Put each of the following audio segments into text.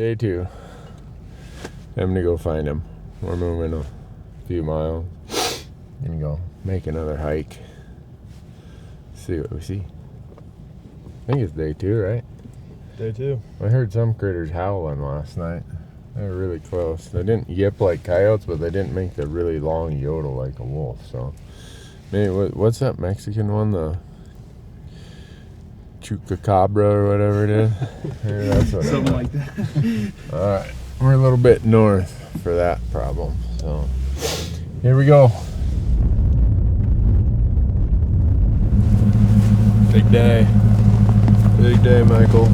Day 2. I'm gonna go find him. We're moving a few miles. Gonna go make another hike. See what we see. I think it's Day 2, right? Day 2. I heard some critters howling last night. They were really close. They didn't yip like coyotes, but they didn't make the really long yodel like a wolf. So, maybe what's that Mexican one? The chupacabra or whatever it is. Maybe that's what Something like that. All right, we're a little bit north for that problem. So, here we go. Big day. Big day, Michael.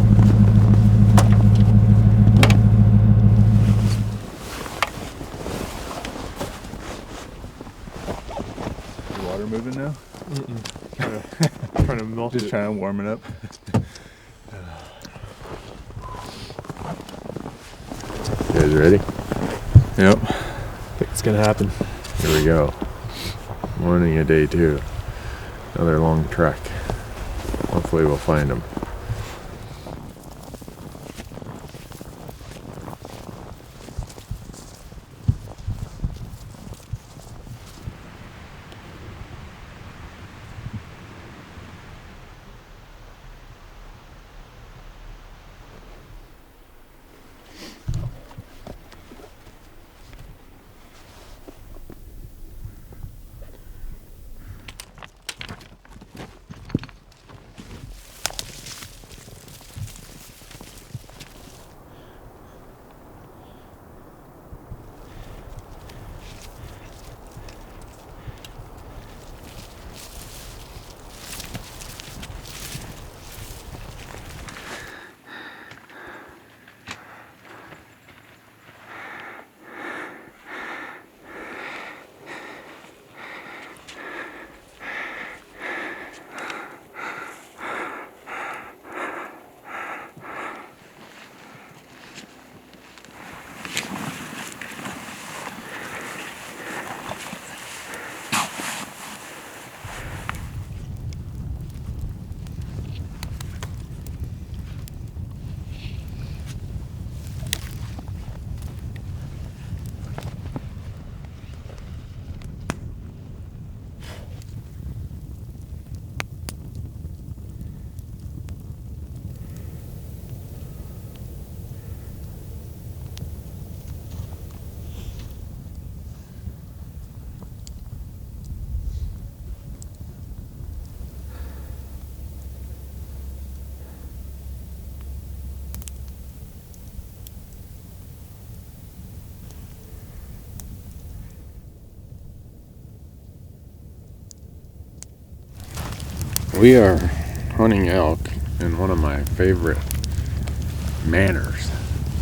The water moving now? Trying to melt Just it. trying to warm it up. You guys ready? Yep. I think it's gonna happen. Here we go. Morning of Day 2. Another long trek. Hopefully we'll find them. We are hunting elk in one of my favorite manners.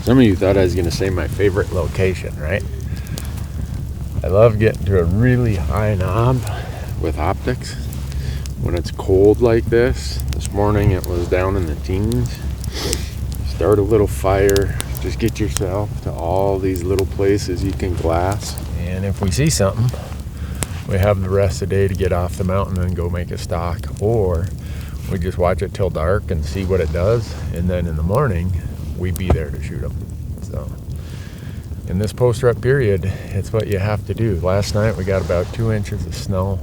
Some of you thought I was going to say my favorite location, right? I love getting to a really high knob with optics when it's cold like this. This morning it was down in the teens. Start a little fire. Just get yourself to all these little places you can glass. And if we see something, we have the rest of the day to get off the mountain and go make a stock, or we just watch it till dark and see what it does, and then in the morning we be there to shoot them. So in this post-rut period, it's what you have to do. Last night we got about 2 inches of snow.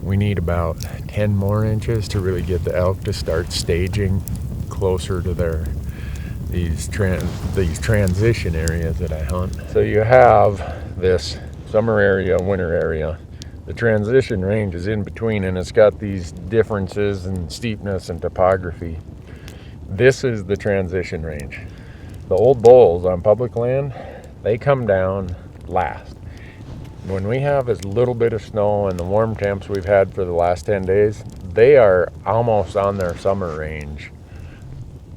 We need about 10 more inches to really get the elk to start staging closer to these transition areas that I hunt. So you have this summer area, winter area. The transition range is in between, and it's got these differences in steepness and topography. This is the transition range. The old bulls on public land, they come down last. When we have as little bit of snow and the warm temps we've had for the last 10 days, they are almost on their summer range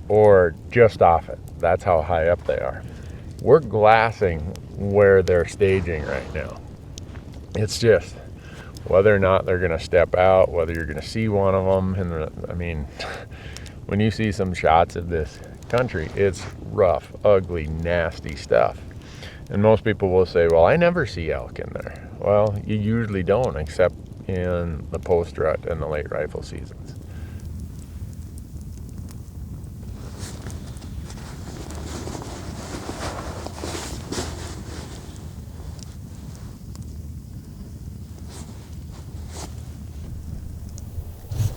or just off it. That's how high up they are. We're glassing where they're staging right now. It's just whether or not they're going to step out, whether you're going to see one of them. And I mean, when you see some shots of this country, it's rough, ugly, nasty stuff. And most people will say, well, I never see elk in there. Well, you usually don't, except in the post-rut and the late rifle seasons.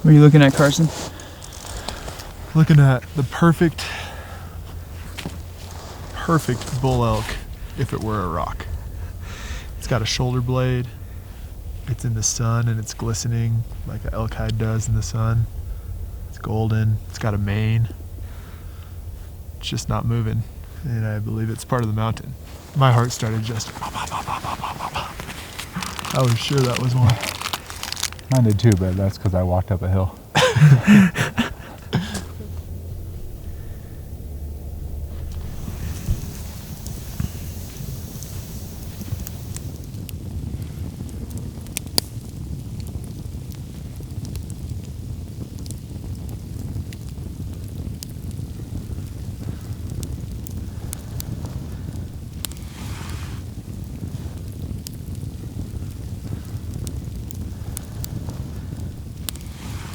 What are you looking at, Carson? Looking at the perfect bull elk if it were a rock. It's got a shoulder blade. It's in the sun and it's glistening like an elk hide does in the sun. It's golden. It's got a mane. It's just not moving. And I believe it's part of the mountain. My heart started just. I was sure that was one. Mine did too, but that's because I walked up a hill.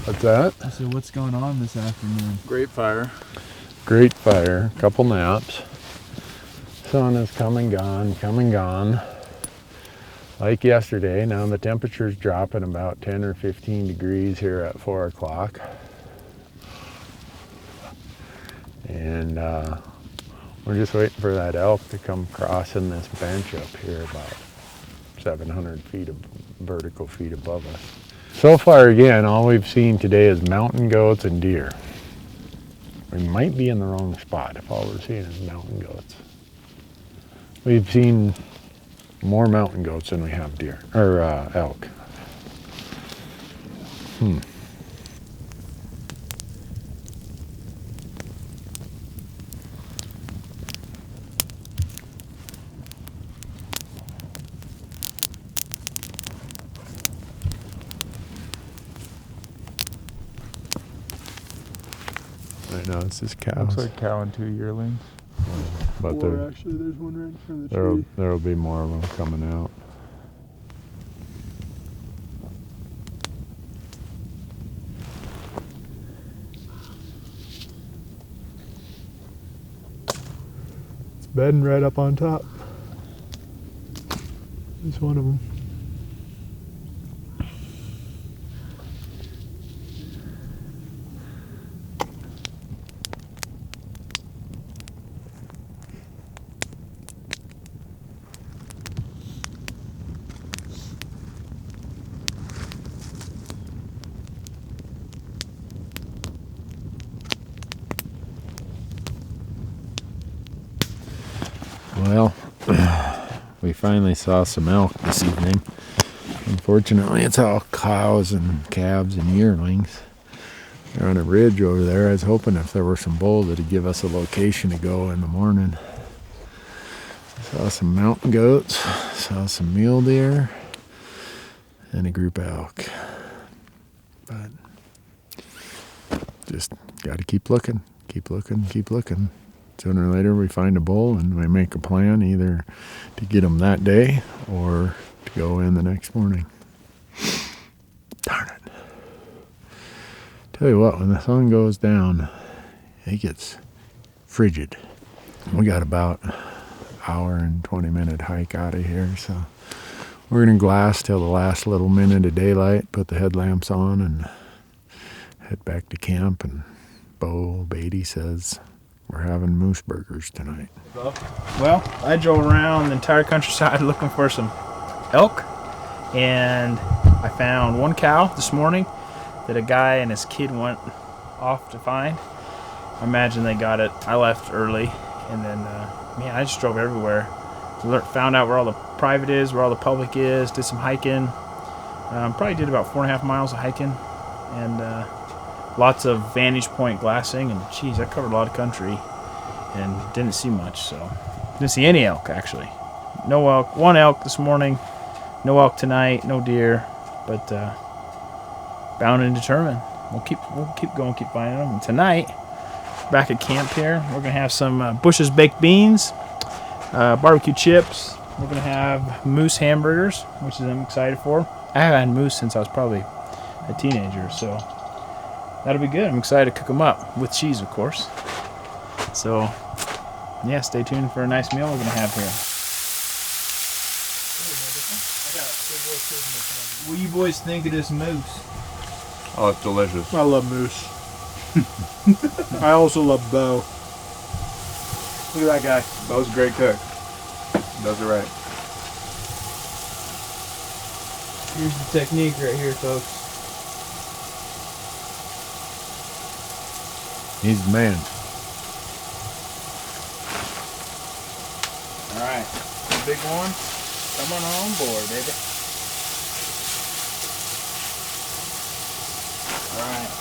What's that? So what's going on this afternoon? Great fire. Great fire, couple naps. Sun is come and gone. Like yesterday, now the temperature's dropping about 10 or 15 degrees here at 4 o'clock. And we're just waiting for that elk to come crossing this bench up here about 700 feet of vertical feet above us. So far again, all we've seen today is mountain goats and deer. We might be in the wrong spot if all we're seeing is mountain goats. We've seen more mountain goats than we have deer, or elk. Right now it's just cows. Looks like cow and 2 yearlings. But Actually, there's one right in front of the tree. there'll be more of them coming out. It's bedding right up on top. There's one of them. Well, we finally saw some elk this evening. Unfortunately, it's all cows and calves and yearlings. They're on a ridge over there. I was hoping if there were some bull that'd give us a location to go in the morning. Saw some mountain goats, saw some mule deer, and a group of elk. But just got to keep looking. Sooner or later we find a bull and we make a plan either to get them that day or to go in the next morning. Darn it. Tell you what, when the sun goes down, it gets frigid. We got about an hour and 20-minute hike out of here, so we're going to glass till the last little minute of daylight, put the headlamps on, and head back to camp. And Beau Beatty says we're having moose burgers tonight. Well, I drove around the entire countryside looking for some elk, and I found one cow this morning that a guy and his kid went off to find. I imagine they got it. I left early, and then, man, I just drove everywhere. Found out where all the private is, where all the public is, did some hiking. Probably did about 4.5 miles of hiking, and lots of vantage point glassing, and geez, I covered a lot of country and didn't see much, so didn't see any elk actually. No elk, one elk this morning, no elk tonight, no deer, but bound and determined. We'll keep going, keep finding them. And tonight, back at camp here, we're gonna have some Bush's baked beans, barbecue chips. We're gonna have moose hamburgers, which I'm excited for. I haven't had moose since I was probably a teenager, so that'll be good. I'm excited to cook them up with cheese, of course. So, yeah, stay tuned for a nice meal we're going to have here. What do you boys think of this moose? Oh, it's delicious. I love moose. I also love Beau. Look at that guy. Beau's a great cook. Does it right. Here's the technique right here, folks. He's the man. All right, the big one coming on board, baby. All right.